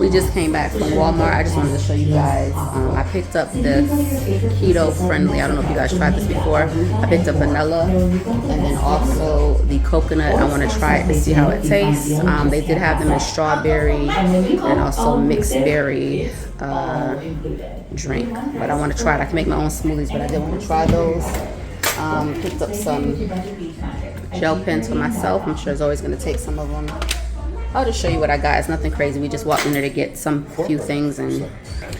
We just came back from Walmart. I just wanted to show you guys. I picked up this keto friendly. I don't know if you guys tried this before. I picked up vanilla and then also the coconut. I want to try it to see how it tastes. They did have them in strawberry and also mixed berry drink. But I want to try it. I can make my own smoothies, but I did want to try those. Picked up some gel pens for myself. I'm sure it's always going to take some of them. I'll just show you what I got. It's nothing crazy. We just walked in there to get some few things, and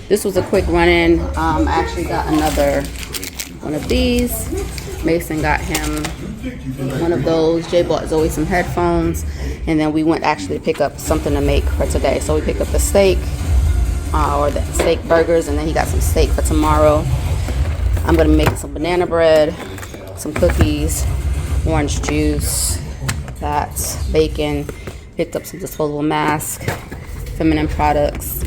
this was a quick run-in. I actually got another one of these. Mason got him one of those. Jay bought Zoe some headphones, and then we went actually to pick up something to make for today. So we picked up the steak, or the steak burgers, and then he got some steak for tomorrow. I'm gonna make some banana bread, some cookies, orange juice, that's bacon. Picked up some disposable mask, feminine products,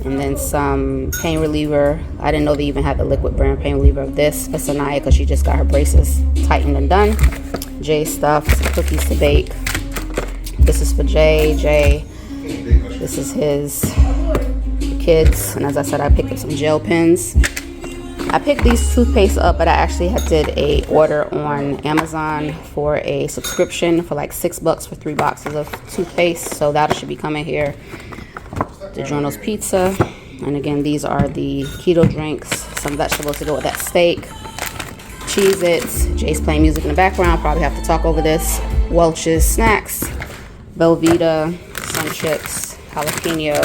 and then some pain reliever. I didn't know they even had the liquid brand pain reliever of this for Sanaya because she just got her braces tightened and done. Jay stuff, some cookies to bake. This is for Jay. This is his kids. And as I said, I picked up some gel pens. I picked these toothpaste up, but I actually did a order on Amazon for a subscription for like $6 for 3 boxes of toothpaste. So that should be coming here. DiGiorno's pizza. And again, these are the keto drinks. Some vegetables to go with that steak. Cheez-Its. Jay's playing music in the background. Probably have to talk over this. Welch's snacks. Velveeta. Sun chips. Jalapeno.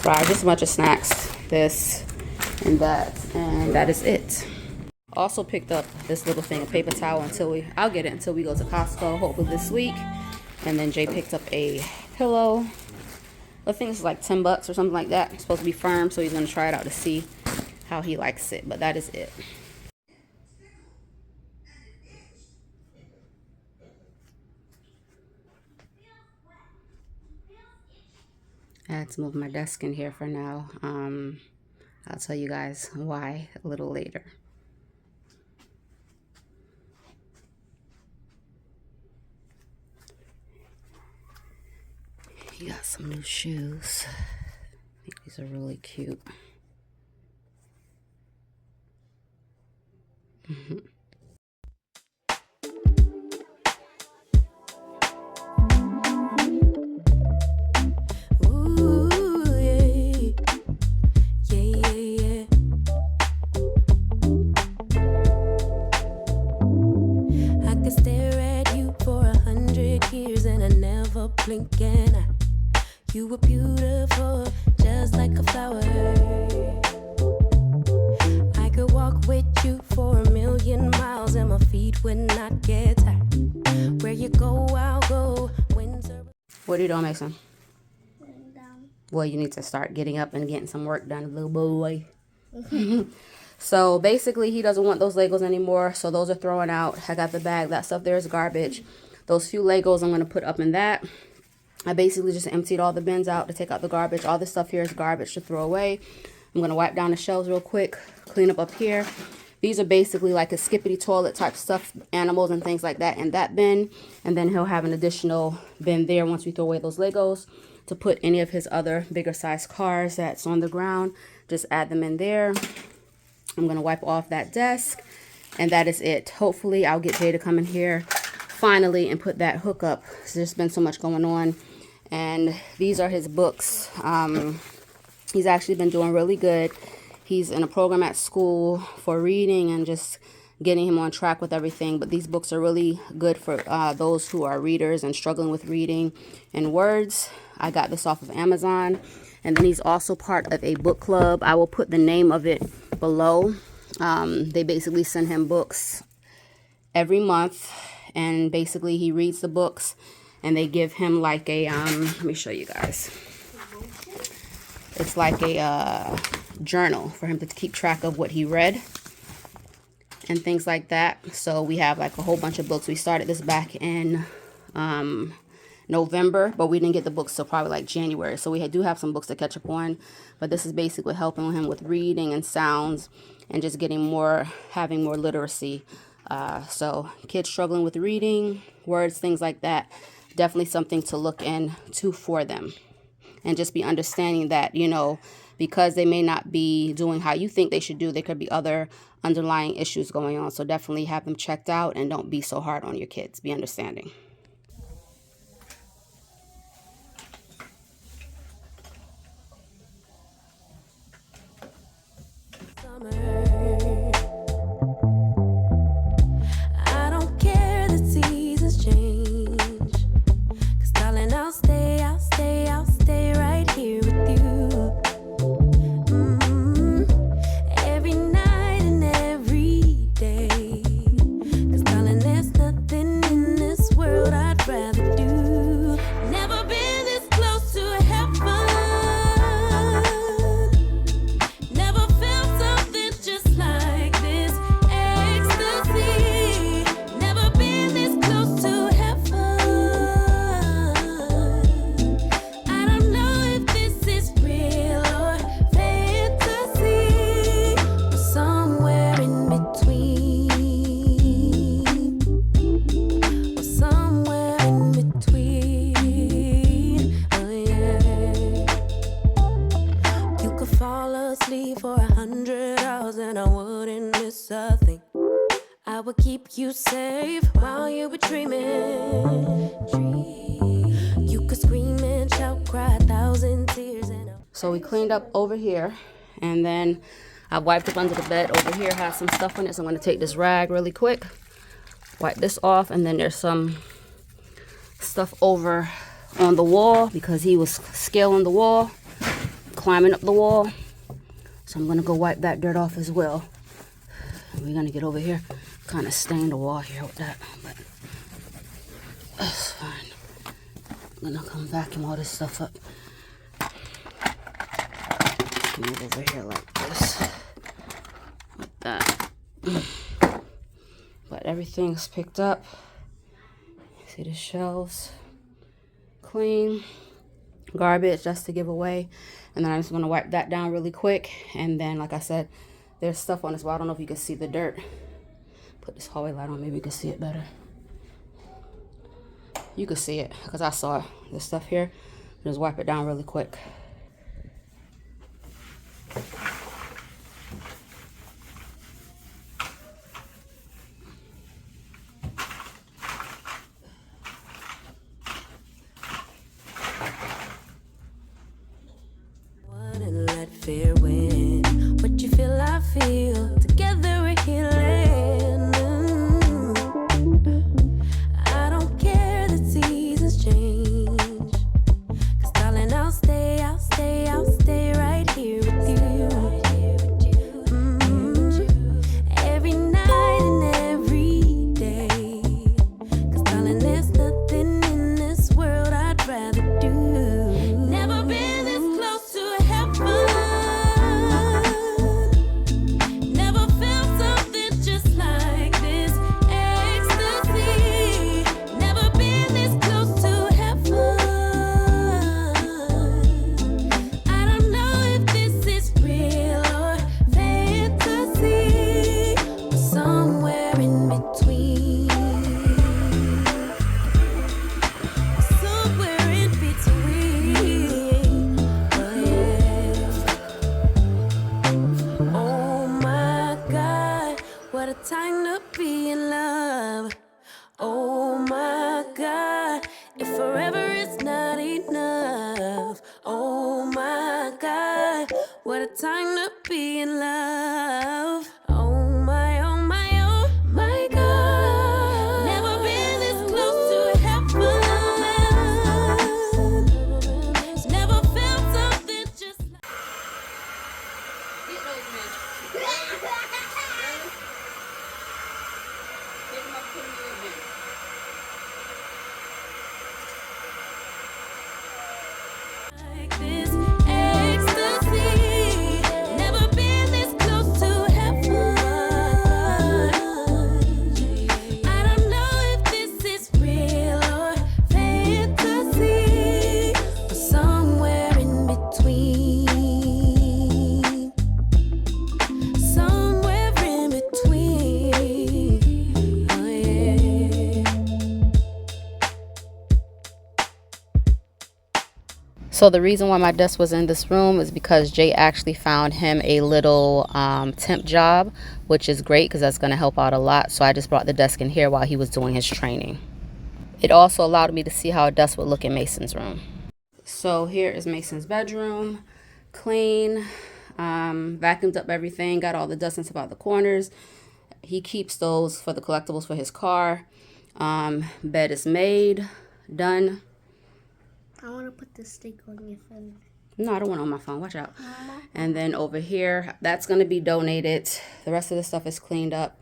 Fries. Just a bunch of snacks. This and that is it. Also picked up this little thing of paper towel I'll get it until we go to Costco, hopefully this week. And then Jay picked up a pillow. I think it's like $10 or something like that. It's supposed to be firm, so he's gonna try it out to see how he likes it. But that is it. I had to move my desk in here for now. I'll tell you guys why a little later. He got some new shoes. I think these are really cute. Blinking, you were beautiful, just like a flower. I could walk with you for 1,000,000 miles, and my feet would not get tired. Where you go, I'll go. What are you doing, Mason? Well, you need to start getting up and getting some work done, little boy. So basically, he doesn't want those Legos anymore, so those are thrown out. I got the bag. That stuff there is garbage. Those few Legos I'm going to put up in that. I basically just emptied all the bins out to take out the garbage. All this stuff here is garbage to throw away. I'm going to wipe down the shelves real quick, clean up here. These are basically like a skippity toilet type stuff, animals and things like that in that bin. And then he'll have an additional bin there once we throw away those Legos to put any of his other bigger size cars that's on the ground. Just add them in there. I'm going to wipe off that desk. And that is it. Hopefully I'll get Jay to come in here finally and put that hook up. There's been so much going on. And these are his books. He's actually been doing really good. He's in a program at school for reading and just getting him on track with everything. But these books are really good for those who are readers and struggling with reading and words. I got this off of Amazon. And then he's also part of a book club. I will put the name of it below. They basically send him books every month. And basically he reads the books. And they give him like a, let me show you guys. It's like a journal for him to keep track of what he read and things like that. So we have like a whole bunch of books. We started this back in November, but we didn't get the books till probably like January. So we do have some books to catch up on. But this is basically helping him with reading and sounds and just getting more, having more literacy. So kids struggling with reading, words, things like that. Definitely something to look into for them. and just be understanding that, you know, because they may not be doing how you think they should do, there could be other underlying issues going on. So definitely have them checked out, and don't be so hard on your kids. Be understanding. I don't care the seasons change, 'cause darling, I'll stay right here with you. Every night and every day, 'cause darling, there's nothing in this world I'd rather do. Never been this close to heaven, never felt something just like this ecstasy. Never been this close to heaven. I don't know if this is real or fantasy, or somewhere in between, or somewhere in between. Oh yeah. You could fall asleep for 100 hours and I wouldn't miss a thing. I would keep you safe while you were dreaming. You could scream and shout, cry 1,000 tears and So we cleaned up over here, and then I wiped up under the bed. Over here has some stuff on it, so I'm going to take this rag really quick, wipe this off, and then there's some stuff over on the wall because he was scaling the wall, climbing up the wall. So I'm going to go wipe that dirt off as well. We're going to get over here, kind of stain the wall here with that, but that's fine. I'm going to come vacuum all this stuff up. Move over here like this, like that. But everything's picked up. See the shelves clean, garbage just to give away, and then I'm just gonna wipe that down really quick. And then, like I said, there's stuff on this wall. I don't know if you can see the dirt. Put this hallway light on, maybe you can see it better. You can see it because I saw it. This stuff here. Just wipe it down really quick. and let fear win. What you feel, I feel. Together we're healing. I don't care the seasons change. 'Cause darling, I'll stay right here with you. Every night and every day. 'Cause darling, there's nothing in this world I'd rather do. Never been this close to heaven. Never felt something just like this ecstasy. Never been this close to heaven. I don't know if this is real or fantasy, or somewhere in between. Somewhere in between. Oh yeah. Oh my God, what a time to be in love. Oh my God, if forever is not enough. Oh my God, what a time to be in love. Oh my, oh my, oh my God. Never been this close to heaven. Never felt something just like. Like this ecstasy. Never been this close to So the reason why my desk was in this room is because Jay actually found him a little temp job, which is great because that's going to help out a lot. So I just brought the desk in here while he was doing his training. It also allowed me to see how a desk would look in Mason's room. So here is Mason's bedroom. Clean, vacuumed up everything, got all the dust and stuff out the corners. He keeps those for the collectibles for his car. Bed is made, done. I want to put the stick on your phone. No, I don't want it on my phone. Watch out. And then over here, that's going to be donated. The rest of the stuff is cleaned up.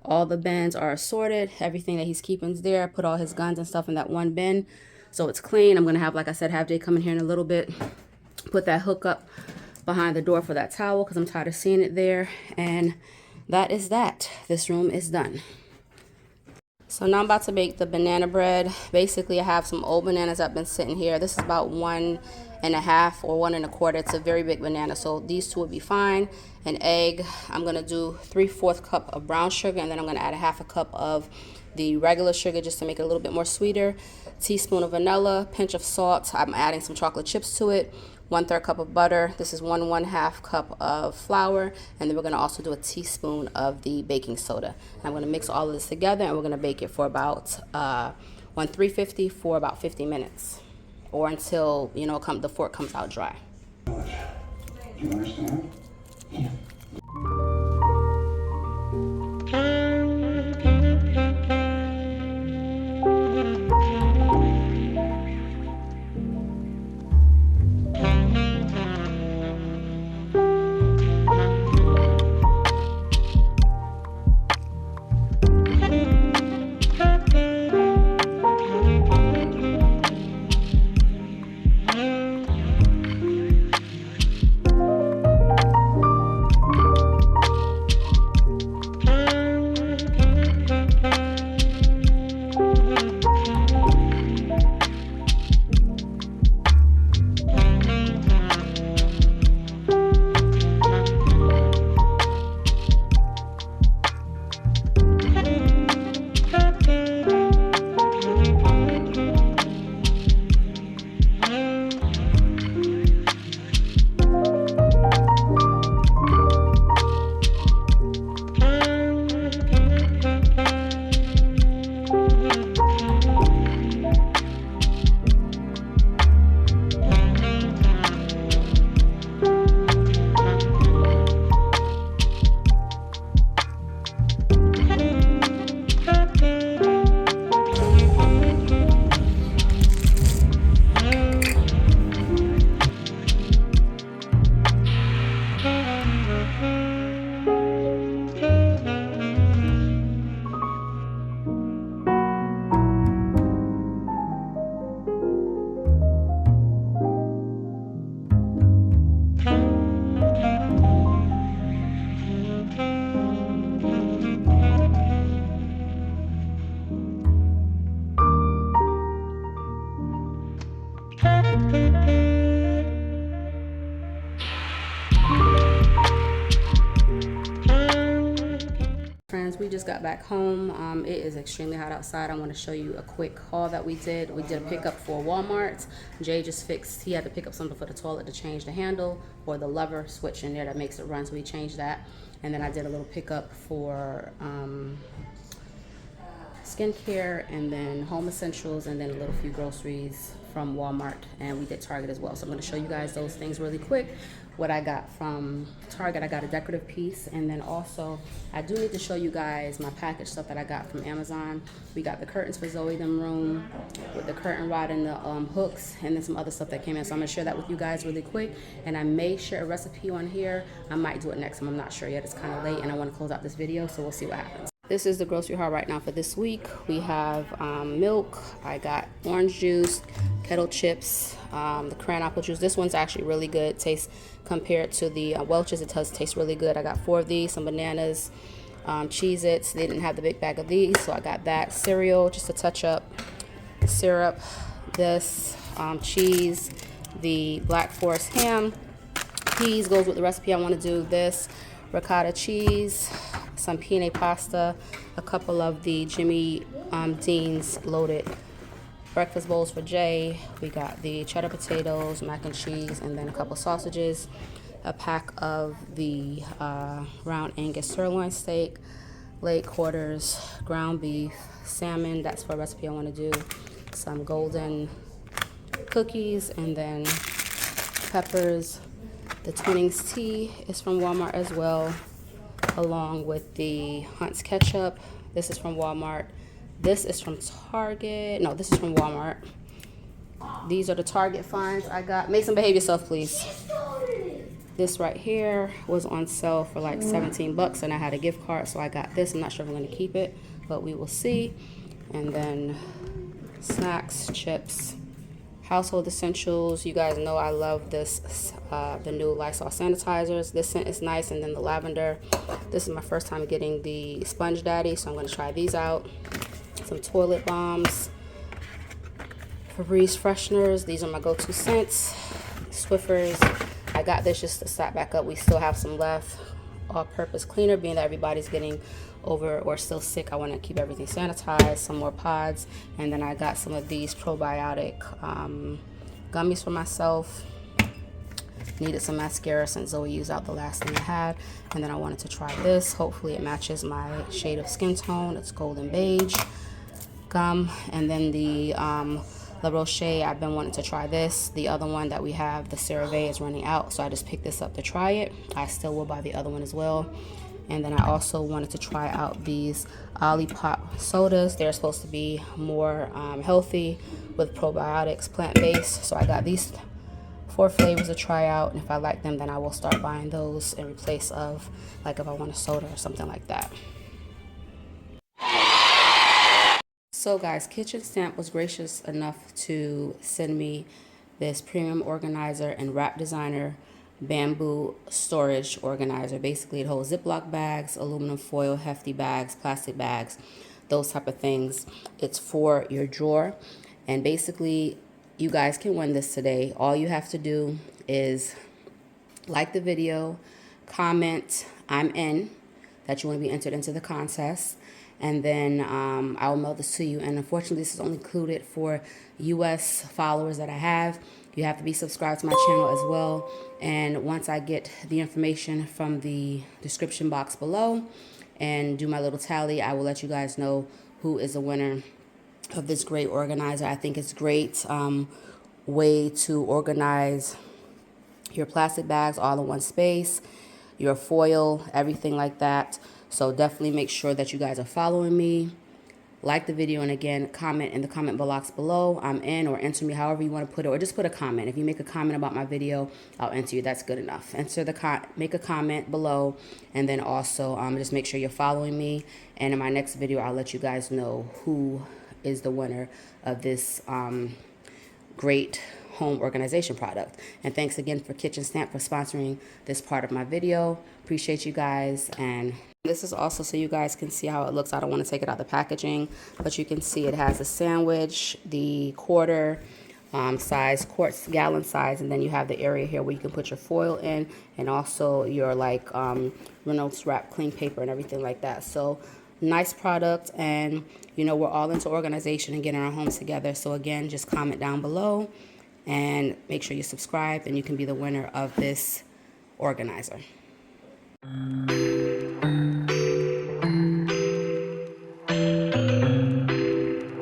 All the bins are assorted. Everything that he's keeping is there. Put all his guns and stuff in that one bin. So it's clean. I'm going to have, like I said, have Jay come in here in a little bit. Put that hook up behind the door for that towel because I'm tired of seeing it there. And that is that. This room is done. So now I'm about to make the banana bread. Basically, I have some old bananas that have been sitting here. This is about 1.5 or 1 1/4. It's a very big banana, so these two would be fine. An egg. I'm gonna do 3/4 cup of brown sugar, and then I'm gonna add a 1/2 cup of the regular sugar just to make it a little bit more sweeter. Teaspoon of vanilla, pinch of salt. I'm adding some chocolate chips to it. 1/3 cup of butter. This is 1/2 cup of flour, and then we're going to also do a teaspoon of the baking soda. And I'm going to mix all of this together, and we're going to bake it for about 350 for about 50 minutes, or until the fork comes out dry. Do you understand? Yeah. Friends, we just got back home. It is extremely hot outside. I want to show you a quick haul that we did. We did a pickup for Walmart. Jay just fixed, he had to pick up something for the toilet to change the handle or the lever switch in there that makes it run, so we changed that. And then I did a little pickup for skincare, and then home essentials, and then a little few groceries from Walmart, and we did Target as well. So I'm going to show you guys those things really quick. What I got from Target, I got a decorative piece, and then also I do need to show you guys my package stuff that I got from Amazon. We got the curtains for Zoe them room with the curtain rod and the hooks, and then some other stuff that came in. So I'm gonna share that with you guys really quick, and I may share a recipe on here. I might do it next time, I'm not sure yet. It's kind of late and I want to close out this video, so we'll see what happens. This is the grocery haul right now for this week. We have milk, I got orange juice, kettle chips, the cran apple juice. This one's actually really good. Tastes, compared to the Welch's, it does taste really good. I got 4 of these, some bananas, Cheez-Its. They didn't have the big bag of these, so I got that. Cereal, just to touch up. Syrup, this, cheese, the Black Forest ham. Peas goes with the recipe I want to do. This, ricotta cheese, some penne pasta, a couple of the Jimmy Dean's loaded breakfast bowls for Jay. We got the cheddar potatoes, mac and cheese, and then a couple sausages. A pack of the round Angus sirloin steak, leg quarters, ground beef, salmon. That's for a recipe I want to do. Some golden cookies, and then peppers. The Twinings tea is from Walmart as well, along with the Hunt's ketchup. This is from Walmart. This is from Target. No, this is from Walmart. These are the Target finds I got. Mason, behave yourself, please. This right here was on sale for like 17 bucks, and I had a gift card, so I got this. I'm not sure if I'm going to keep it, but we will see. And then snacks, chips, household essentials. You guys know I love this, the new Lysol sanitizers. This scent is nice, and then the lavender. This is my first time getting the Sponge Daddy, so I'm going to try these out. Some toilet bombs, Febreze fresheners. These are my go-to scents. Swiffers. I got this just to stock back up. We still have some left. All-purpose cleaner, being that everybody's getting over or still sick, I want to keep everything sanitized. Some more pods, and then I got some of these probiotic gummies for myself. Needed some mascara since Zoe used out the last thing I had, and then I wanted to try this. Hopefully it matches my shade of skin tone. It's golden beige gum, and then the Laroche, I've been wanting to try this. The other one that we have, the CeraVe, is running out, so I just picked this up to try it. I still will buy the other one as well. And then I also wanted to try out these Olipop sodas. They're supposed to be more healthy with probiotics, plant-based. So I got these 4 flavors to try out, and if I like them, then I will start buying those in place of, like, if I want a soda or something like that. So guys, Kitchen Stamp was gracious enough to send me this premium organizer and wrap designer bamboo storage organizer. Basically, it holds Ziploc bags, aluminum foil, hefty bags, plastic bags, those type of things. It's for your drawer, and basically you guys can win this today. All you have to do is like the video, comment I'm in, that you want to be entered into the contest, and then I will mail this to you. And unfortunately, this is only included for US followers that I have. You have to be subscribed to my channel as well. And once I get the information from the description box below and do my little tally, I will let you guys know who is the winner of this great organizer. I think it's great way to organize your plastic bags all in one space, your foil, everything like that. So definitely make sure that you guys are following me. Like the video, and again, comment in the comment box below, I'm in, or enter me however you want to put it, or just put a comment. If you make a comment about my video, I'll enter you. That's good enough. Make a comment below, and then also just make sure you're following me. And in my next video, I'll let you guys know who is the winner of this great home organization product. And thanks again for Kitchen Stamp for sponsoring this part of my video. Appreciate you guys. And this is also so you guys can see how it looks. I don't want to take it out of the packaging, but you can see it has a sandwich, the quarter size, quarts, gallon size, and then you have the area here where you can put your foil in, and also your like Reynolds wrap cling paper and everything like that. So nice product, and you know, we're all into organization and getting our homes together. So again, just comment down below and make sure you subscribe, and you can be the winner of this organizer.